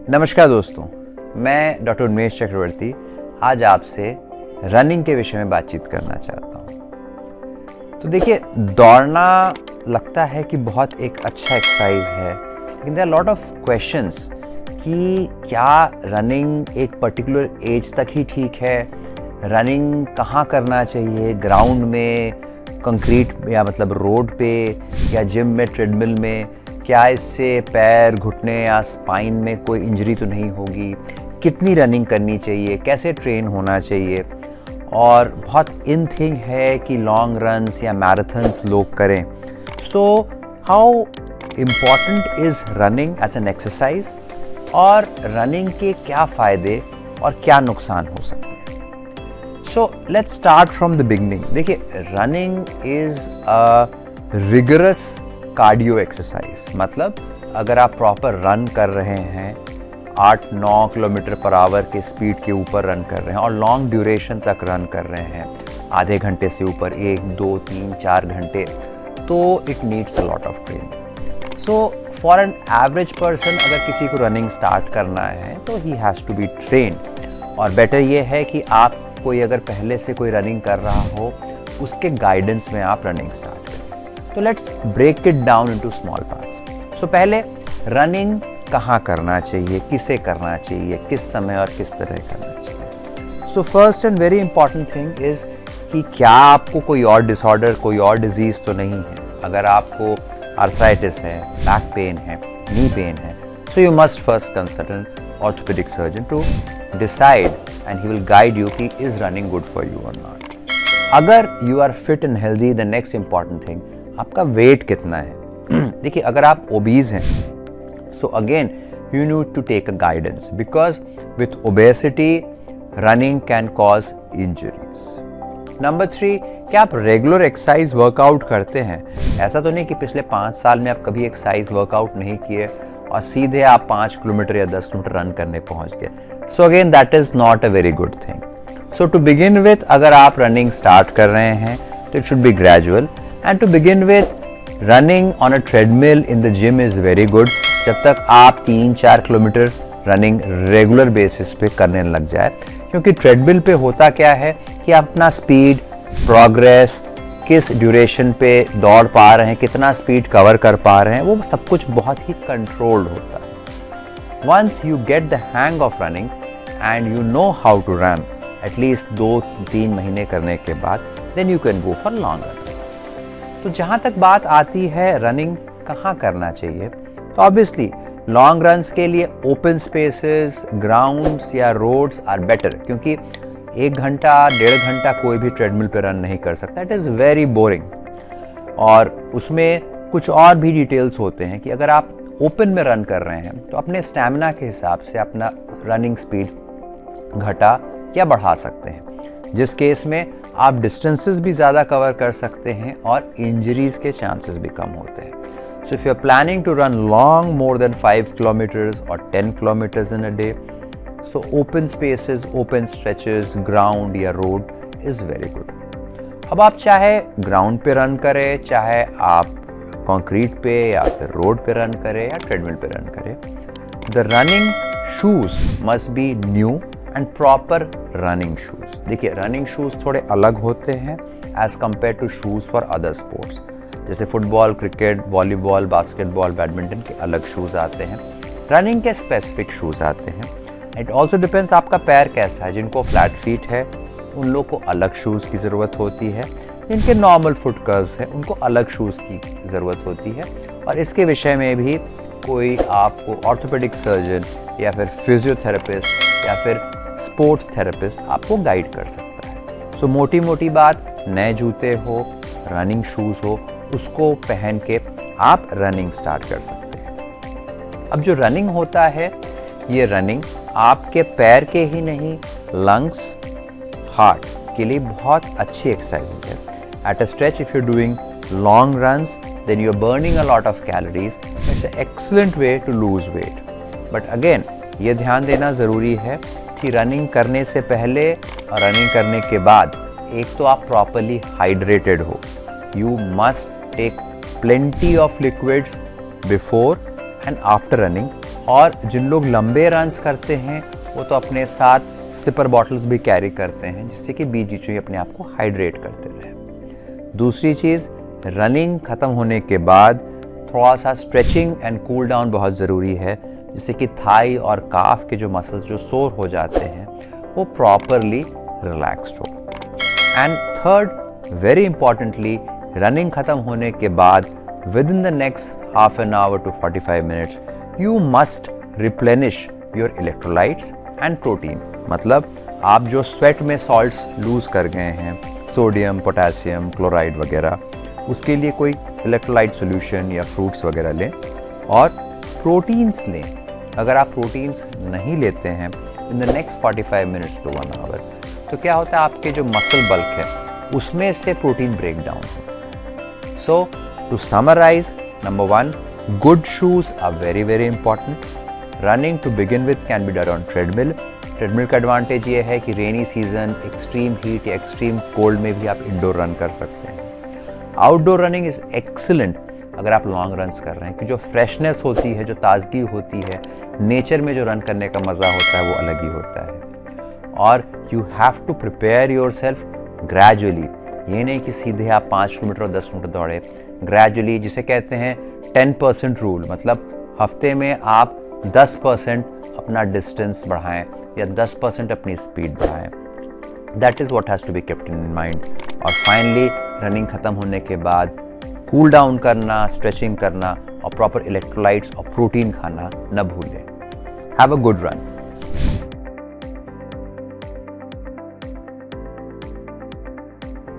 नमस्कार दोस्तों, मैं डॉक्टर उन्मेष चक्रवर्ती आज आपसे रनिंग के विषय में बातचीत करना चाहता हूँ। तो देखिए, दौड़ना लगता है कि बहुत एक अच्छा एक्सरसाइज है, लेकिन there are lot of questions कि क्या रनिंग एक पर्टिकुलर एज तक ही ठीक है, रनिंग कहाँ करना चाहिए, ग्राउंड में, कंक्रीट या मतलब रोड पे या जिम में, ट्रेडमिल में, क्या इससे पैर, घुटने या स्पाइन में कोई इंजरी तो नहीं होगी, कितनी रनिंग करनी चाहिए, कैसे ट्रेन होना चाहिए। और बहुत इन थिंग है कि लॉन्ग रन्स या मैराथन्स लोग करें। So how important is running as an exercise, और रनिंग के क्या फ़ायदे और क्या नुकसान हो सकते हैं। So let's start from the beginning. देखिए, running is a rigorous cardio exercise. मतलब अगर आप प्रॉपर रन कर रहे हैं, 8-9 किलोमीटर पर आवर के स्पीड के ऊपर रन कर रहे हैं और लॉन्ग ड्यूरेशन तक रन कर रहे हैं, आधे घंटे से ऊपर, 1, 2, 3, 4 घंटे, तो it needs a lot of training. So for an average person अगर किसी को रनिंग स्टार्ट करना है तो he has to be trained. और बेटर ये है कि आप कोई अगर पहले से कोई रनिंग कर रहा हो, उसके गाइडेंस में आप रनिंग स्टार्ट करें। तो let's break it down into small parts. So पहले रनिंग कहाँ करना चाहिए, किसे करना चाहिए, किस समय और किस तरह करना चाहिए। So first and very important thing is कि क्या आपको कोई और डिसऑर्डर, कोई और डिजीज़ तो नहीं है। अगर आपको आर्थराइटिस है, बैक पेन है, नी पेन है, so you must first consult an orthopaedic surgeon to decide and he will guide you कि is running good for you or not. अगर you are fit and healthy, the next important thing, आपका weight कितना है। देखिए, अगर आप obese हैं, so again you need to take a guidance, because with obesity running can cause injuries. Number 3, क्या आप रेगुलर एक्सरसाइज वर्कआउट करते हैं। ऐसा तो नहीं कि पिछले 5 साल में आप कभी एक्सरसाइज वर्कआउट नहीं किए और सीधे आप 5 किलोमीटर या 10 किलोमीटर रन करने पहुंच गए। So again that is not a very good thing. So to begin with, अगर आप रनिंग स्टार्ट कर रहे हैं तो it should be gradual. And to begin with, running on a treadmill in the gym is very good, जब तक आप 3-4 kilometre running regular basis पे करने लग जाए। क्योंकि ट्रेडमिल पे होता क्या है कि आप अपना स्पीड, प्रोग्रेस, किस ड्यूरेशन पे दौड़ पा रहे हैं, कितना स्पीड कवर कर पा रहे हैं, वो सब कुछ बहुत ही कंट्रोल्ड होता है। Once you get the hang of running and you know how to run, at least 2-3 महीने करने के बाद, then you can go for longer runs. तो जहाँ तक बात आती है रनिंग कहाँ करना चाहिए, तो ऑब्वियसली लॉन्ग रन्स के लिए ओपन स्पेसेस, ग्राउंड्स या रोड्स आर बेटर, क्योंकि 1 घंटा 1.5 घंटा कोई भी ट्रेडमिल पे रन नहीं कर सकता। It is very boring. और उसमें कुछ और भी डिटेल्स होते हैं कि अगर आप ओपन में रन कर रहे हैं तो अपने स्टैमिना के हिसाब से अपना रनिंग स्पीड घटा या बढ़ा सकते हैं, जिस केस में आप डिस्टेंसेस भी ज़्यादा कवर कर सकते हैं और इंजरीज के चांसेस भी कम होते हैं। So if you are planning to run long more then 5 kilometres और 10 kilometres in a day, so open spaces, open stretches, ground या रोड इज़ वेरी गुड। अब आप चाहे ग्राउंड पे रन करें, चाहे आप कंक्रीट पे या फिर रोड पे रन करें या ट्रेडमिल पे रन करें, the running shoes must be new and proper running shoes. देखिए, रनिंग शूज़ थोड़े अलग होते हैं as compare to shoes for other sports. जैसे football, cricket, volleyball, basketball, badminton के अलग शूज़ आते हैं, रनिंग के स्पेसिफिक शूज़ आते हैं। इट ऑल्सो डिपेंड्स आपका पैर कैसा है। जिनको फ्लैट फीट है उन लोग को अलग शूज़ की ज़रूरत होती है, जिनके नॉर्मल फुट कर्व्स हैं उनको अलग शूज़ की ज़रूरत होती है। और इसके विषय में भी कोई आपको ऑर्थोपेडिक सर्जन या फिर फिजियोथेरेपिस्ट या फिर स्पोर्ट्स थेरेपिस्ट आपको गाइड कर सकता है। सो मोटी मोटी बात, नए जूते हो, रनिंग शूज़ हो, उसको पहन के आप रनिंग स्टार्ट कर सकते हैं। अब जो रनिंग होता है, ये रनिंग आपके पैर के ही नहीं, लंग्स, हार्ट के लिए बहुत अच्छी एक्सरसाइजेज है। At a stretch, if you are doing long runs, then you are burning a lot of calories. It's an excellent way to lose weight. But again, ये ध्यान देना ज़रूरी है कि रनिंग करने से पहले और रनिंग करने के बाद एक तो आप प्रॉपरली हाइड्रेटेड हो। You must take plenty of liquids before and after running और जिन लोग लंबे रन्स करते हैं वो तो अपने साथ सिपर बॉटल्स भी कैरी करते हैं, जिससे कि बीच बीच में अपने आप को हाइड्रेट करते रहे। दूसरी चीज़, रनिंग ख़त्म होने के बाद थोड़ा सा स्ट्रेचिंग एंड कूल डाउन बहुत ज़रूरी है, जिससे कि थाई और काफ के जो मसल्स जो सोर हो जाते हैं वो प्रॉपरली रिलैक्स्ड हो। And third, very importantly, running ख़त्म होने के बाद within the next half an hour to 45 minutes you must replenish your electrolytes and protein. मतलब आप जो स्वेट में सॉल्ट्स लूज़ कर गए हैं, सोडियम, पोटेशियम, क्लोराइड वगैरह, उसके लिए कोई इलेक्ट्रोलाइट सॉल्यूशन या फ्रूट्स वगैरह लें और प्रोटीन्स लें। अगर आप प्रोटीन्स नहीं लेते हैं in the next 45 minutes to 1 hour, तो क्या होता है, आपके जो मसल बल्क है उसमें से प्रोटीन ब्रेक डाउन हो। So to summarise, number 1, good shoes are very very important. Running to begin with can be done on treadmill. Treadmill का एडवांटेज ये है कि रेनी सीजन, एक्सट्रीम हीट या एक्सट्रीम कोल्ड में भी आप इंडोर रन कर सकते हैं। आउटडोर रनिंग इज़ एक्सीलेंट अगर आप लॉन्ग रन्स कर रहे हैं, कि जो फ्रेशनेस होती है, जो ताजगी होती है, नेचर में जो रन करने का मज़ा होता है वो अलग ही होता है। और you have to prepare yourself gradually. ये नहीं कि सीधे आप 5 किलोमीटर और 10 किलोमीटर दौड़े, ग्रेजुअली, जिसे कहते हैं 10% रूल। मतलब हफ्ते में आप 10% अपना डिस्टेंस बढ़ाएं या 10% अपनी स्पीड बढ़ाएं। That is what has to be kept in mind. और फाइनली रनिंग ख़त्म होने के बाद कूल डाउन करना, स्ट्रेचिंग करना और प्रॉपर इलेक्ट्रोलाइट्स और प्रोटीन खाना न भूलें। Have a good run.